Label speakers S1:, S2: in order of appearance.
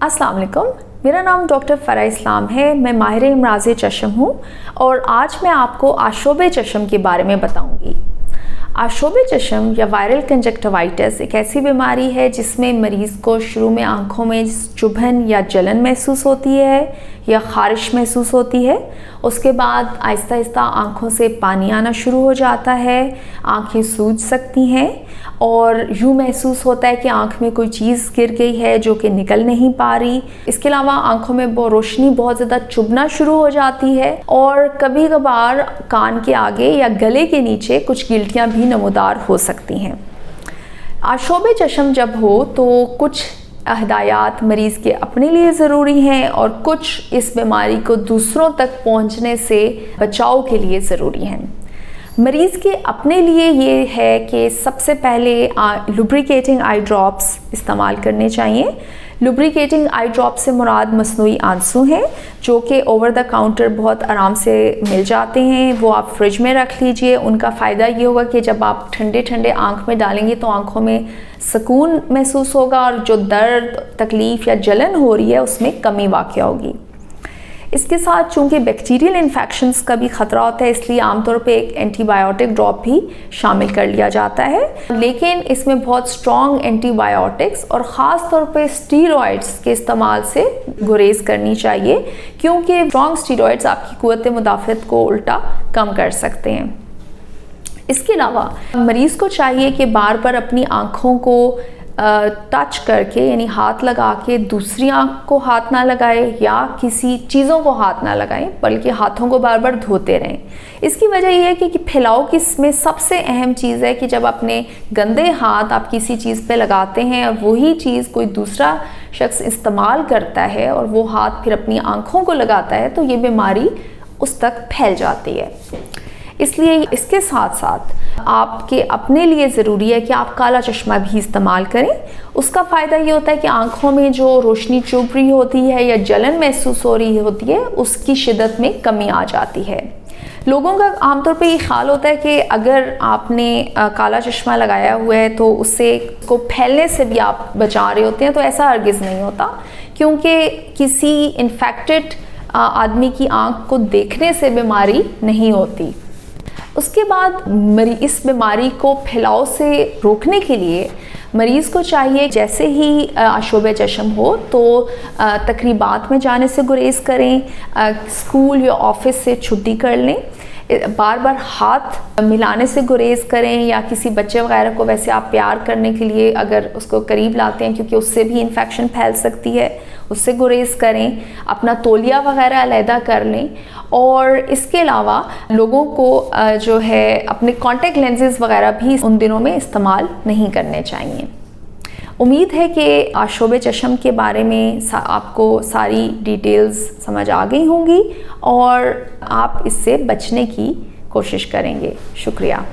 S1: अस्सलाम वालेकुम, मेरा नाम डॉक्टर फ़रा इस्लाम है। मैं माहिर अमराज़ चश्म हूँ और आज मैं आपको आशोब चश्म के बारे में बताऊँगी। आशोब चश्म या वायरल कंजक्टिवाइटिस एक ऐसी बीमारी है जिसमें मरीज़ को शुरू में आँखों में चुभन या जलन महसूस होती है या ख़ारिश महसूस होती है। उसके बाद आहिस्ता आहिस्ता आँखों से पानी आना शुरू हो जाता है, आँखें सूज सकती हैं और यूँ महसूस होता है कि आँख में कोई चीज़ गिर गई है जो कि निकल नहीं पा रही। इसके अलावा आँखों में रोशनी बहुत ज़्यादा चुभना शुरू हो जाती है और कभी कभार कान के आगे या गले के नीचे कुछ गिल्टियाँ भी नमूदार हो सकती हैं। आशोब चश्म जब हो तो कुछ हिदायत मरीज़ के अपने लिए ज़रूरी हैं और कुछ इस बीमारी को दूसरों तक पहुंचने से बचाव के लिए ज़रूरी हैं। मरीज़ के अपने लिए ये है कि सबसे पहले लुब्रिकेटिंग आई ड्रॉप्स इस्तेमाल करने चाहिए। लुब्रिकेटिंग आई ड्रॉप से मुराद मसनूई आंसू हैं जो कि ओवर द काउंटर बहुत आराम से मिल जाते हैं। वो आप फ्रिज में रख लीजिए। उनका फ़ायदा ये होगा कि जब आप ठंडे ठंडे आँख में डालेंगे तो आँखों में सुकून महसूस होगा और जो दर्द, तकलीफ़ या जलन हो रही है उसमें कमी वाक़या होगी। इसके साथ चूँकि बैक्टीरियल इन्फेक्शंस का भी ख़तरा होता है, इसलिए आमतौर पे एक एंटीबायोटिक ड्रॉप भी शामिल कर लिया जाता है। लेकिन इसमें बहुत स्ट्रॉन्ग एंटीबायोटिक्स और ख़ास तौर पे स्टीरॉइड्स के इस्तेमाल से गुरेज करनी चाहिए, क्योंकि स्ट्रॉन्ग स्टीरॉइड्स आपकी क़ुव्वत मुदाफ़अत को उल्टा कम कर सकते हैं। इसके अलावा मरीज़ को चाहिए कि बार बार अपनी आँखों को टच करके यानी हाथ लगा के दूसरी आँख को हाथ ना लगाए या किसी चीज़ों को हाथ ना लगाएं, बल्कि हाथों को बार बार धोते रहें। इसकी वजह यह है कि फैलाव की इसमें सबसे अहम चीज़ है कि जब अपने गंदे हाथ आप किसी चीज़ पे लगाते हैं और वही चीज़ कोई दूसरा शख्स इस्तेमाल करता है और वो हाथ फिर अपनी आँखों को लगाता है तो ये बीमारी उस तक फैल जाती है। इसलिए इसके साथ साथ आपके अपने लिए ज़रूरी है कि आप काला चश्मा भी इस्तेमाल करें। उसका फ़ायदा ये होता है कि आँखों में जो रोशनी चुभ रही होती है या जलन महसूस हो रही होती है उसकी शिद्दत में कमी आ जाती है। लोगों का आमतौर पे ये ख्याल होता है कि अगर आपने काला चश्मा लगाया हुआ है तो उससे को फैलने से भी आप बचा रहे होते हैं, तो ऐसा हरगिज़ नहीं होता, क्योंकि किसी इन्फेक्टेड आदमी की आँख को देखने से बीमारी नहीं होती। उसके बाद इस बीमारी को फैलाव से रोकने के लिए मरीज़ को चाहिए जैसे ही आशोब चश्म हो तो तकरीबात में जाने से गुरेज करें, स्कूल या ऑफिस से छुट्टी कर लें, बार बार हाथ मिलाने से गुरेज करें या किसी बच्चे वगैरह को वैसे आप प्यार करने के लिए अगर उसको करीब लाते हैं क्योंकि उससे भी इन्फेक्शन फैल सकती है, उससे गुरेज करें। अपना तौलिया वगैरह अलहदा कर लें और इसके अलावा लोगों को जो है अपने कॉन्टैक्ट लेंसेज वगैरह भी उन दिनों में इस्तेमाल नहीं करने चाहिए। उम्मीद है कि आशोब चश्म के बारे में आपको सारी डिटेल्स समझ आ गई होंगी और आप इससे बचने की कोशिश करेंगे। शुक्रिया।